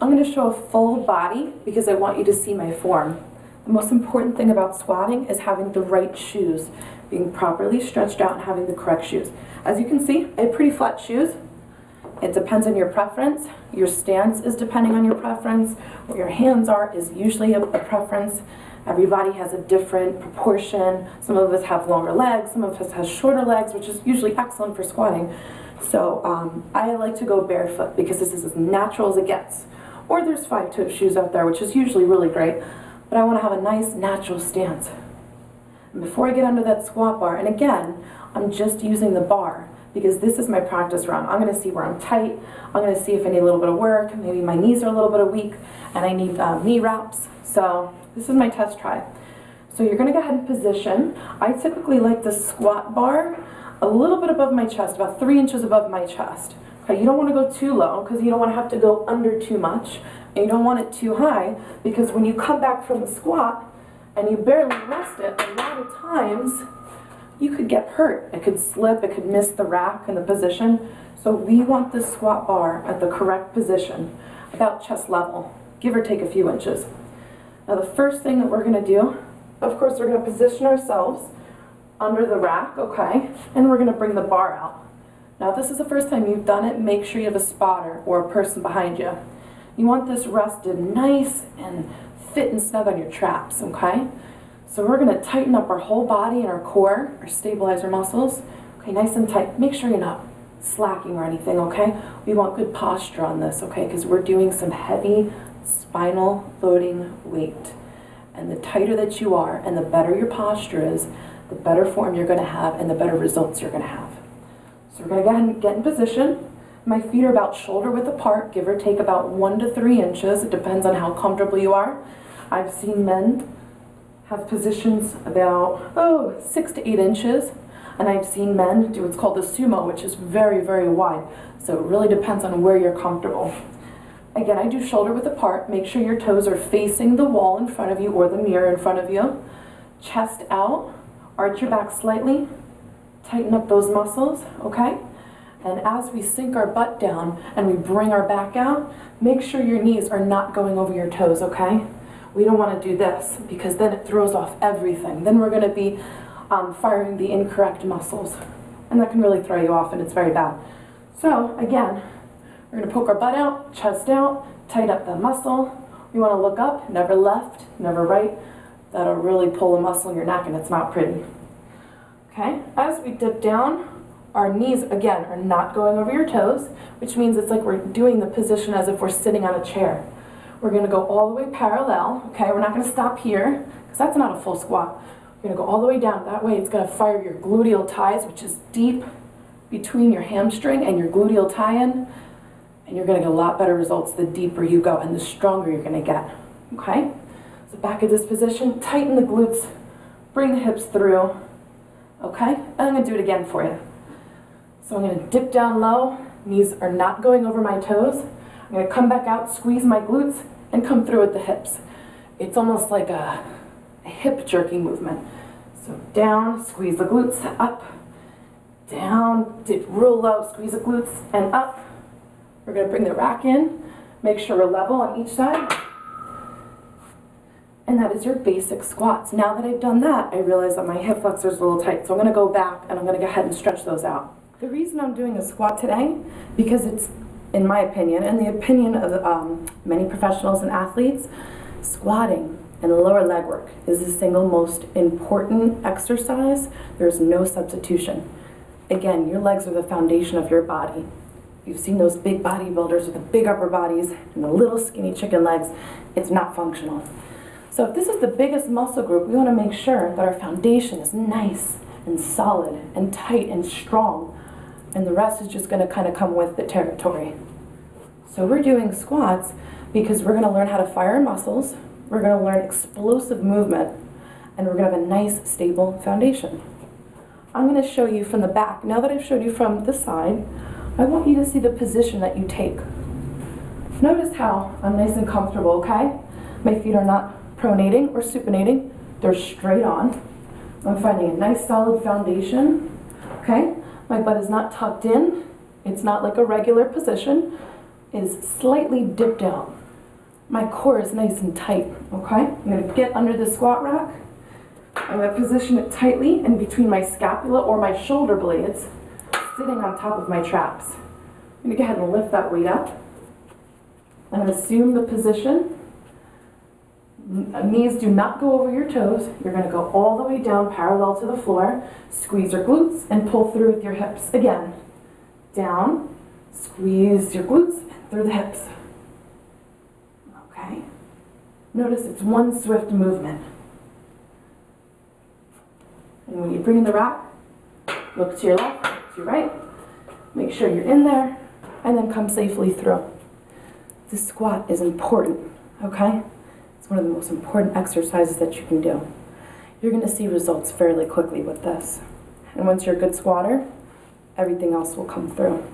I'm going to show a full body because I want you to see my form. The most important thing about squatting is having the right shoes, being properly stretched out and having the correct shoes. As you can see, I have pretty flat shoes. It depends on your preference. Your stance is depending on your preference. Where your hands are is usually a preference. Everybody has a different proportion. Some of us have longer legs, some of us have shorter legs, which is usually excellent for squatting. So I like to go barefoot because this is as natural as it gets. Or there's 5-toe shoes out there, which is usually really great. But I want to have a nice natural stance. And before I get under that squat bar, and again, I'm just using the bar because this is my practice round. I'm going to see where I'm tight. I'm going to see if I need a little bit of work. Maybe my knees are a little bit weak and I need knee wraps. So this is my test try. So you're going to go ahead and position. I typically like the squat bar a little bit above my chest, about 3 inches above my chest. Okay, you don't want to go too low because you don't want to have to go under too much. And you don't want it too high because when you come back from the squat and you barely rest it, a lot of times you could get hurt. It could slip, it could miss the rack and the position. So we want the squat bar at the correct position, about chest level, give or take a few inches. Now the first thing that we're going to do, of course we're going to position ourselves under the rack, okay, and we're going to bring the bar out. Now if this is the first time you've done it, make sure you have a spotter or a person behind you. You want this rested nice and fit and snug on your traps, okay? So we're going to tighten up our whole body and our core, our stabilizer muscles, okay, nice and tight. Make sure you're not slacking or anything, okay? We want good posture on this, okay, because we're doing some heavy spinal loading weight. And the tighter that you are and the better your posture is, the better form you're going to have and the better results you're going to have. So we're going to go ahead and get in position. My feet are about shoulder width apart, give or take about 1 to 3 inches. It depends on how comfortable you are. I've seen men have positions about 6 to 8 inches, and I've seen men do what's called the sumo, which is very, very wide. So it really depends on where you're comfortable. Again, I do shoulder width apart. Make sure your toes are facing the wall in front of you or the mirror in front of you. Chest out, arch your back slightly, tighten up those muscles, okay? And as we sink our butt down and we bring our back out, make sure your knees are not going over your toes, okay? We don't want to do this because then it throws off everything. Then we're going to be firing the incorrect muscles. And that can really throw you off and it's very bad. So again, we're going to poke our butt out, chest out, tighten up the muscle. You want to look up, never left, never right. That'll really pull a muscle in your neck and it's not pretty. Okay, as we dip down, our knees, again, are not going over your toes, which means it's like we're doing the position as if we're sitting on a chair. We're going to go all the way parallel, okay? We're not going to stop here, because that's not a full squat. We're going to go all the way down. That way it's going to fire your gluteal ties, which is deep between your hamstring and your gluteal tie-in, and you're going to get a lot better results the deeper you go and the stronger you're going to get, okay? So back in this position, tighten the glutes, bring the hips through, okay? And I'm going to do it again for you. So I'm going to dip down low, knees are not going over my toes. I'm going to come back out, squeeze my glutes, and come through with the hips. It's almost like a hip jerking movement. So down, squeeze the glutes, up, down, dip real low, squeeze the glutes, and up. We're going to bring the rack in, make sure we're level on each side. And that is your basic squats. Now that I've done that, I realize that my hip flexors are a little tight. So I'm going to go back and I'm going to go ahead and stretch those out. The reason I'm doing a squat today, because it's, in my opinion, and the opinion of many professionals and athletes, squatting and lower leg work is the single most important exercise. There's no substitution. Again, your legs are the foundation of your body. You've seen those big bodybuilders with the big upper bodies and the little skinny chicken legs. It's not functional. So if this is the biggest muscle group, we want to make sure that our foundation is nice and solid and tight and strong. And the rest is just going to kind of come with the territory. So we're doing squats because we're going to learn how to fire our muscles, we're going to learn explosive movement, and we're going to have a nice, stable foundation. I'm going to show you from the back. Now that I've showed you from the side, I want you to see the position that you take. Notice how I'm nice and comfortable, okay? My feet are not pronating or supinating. They're straight on. I'm finding a nice, solid foundation, okay? My butt is not tucked in. It's not like a regular position. It is slightly dipped down. my core is nice and tight, okay? I'm gonna get under the squat rack. I'm gonna position it tightly in between my scapula or my shoulder blades, sitting on top of my traps. I'm gonna go ahead and lift that weight up. I'm gonna assume the position. Knees do not go over your toes. You're gonna go all the way down parallel to the floor. Squeeze your glutes and pull through with your hips. Again, down, squeeze your glutes and through the hips. Okay? Notice it's one swift movement. And when you bring in the rack, look to your left, look to your right. Make sure you're in there, and then come safely through. The squat is important, okay? It's one of the most important exercises that you can do. You're going to see results fairly quickly with this. And once you're a good squatter, everything else will come through.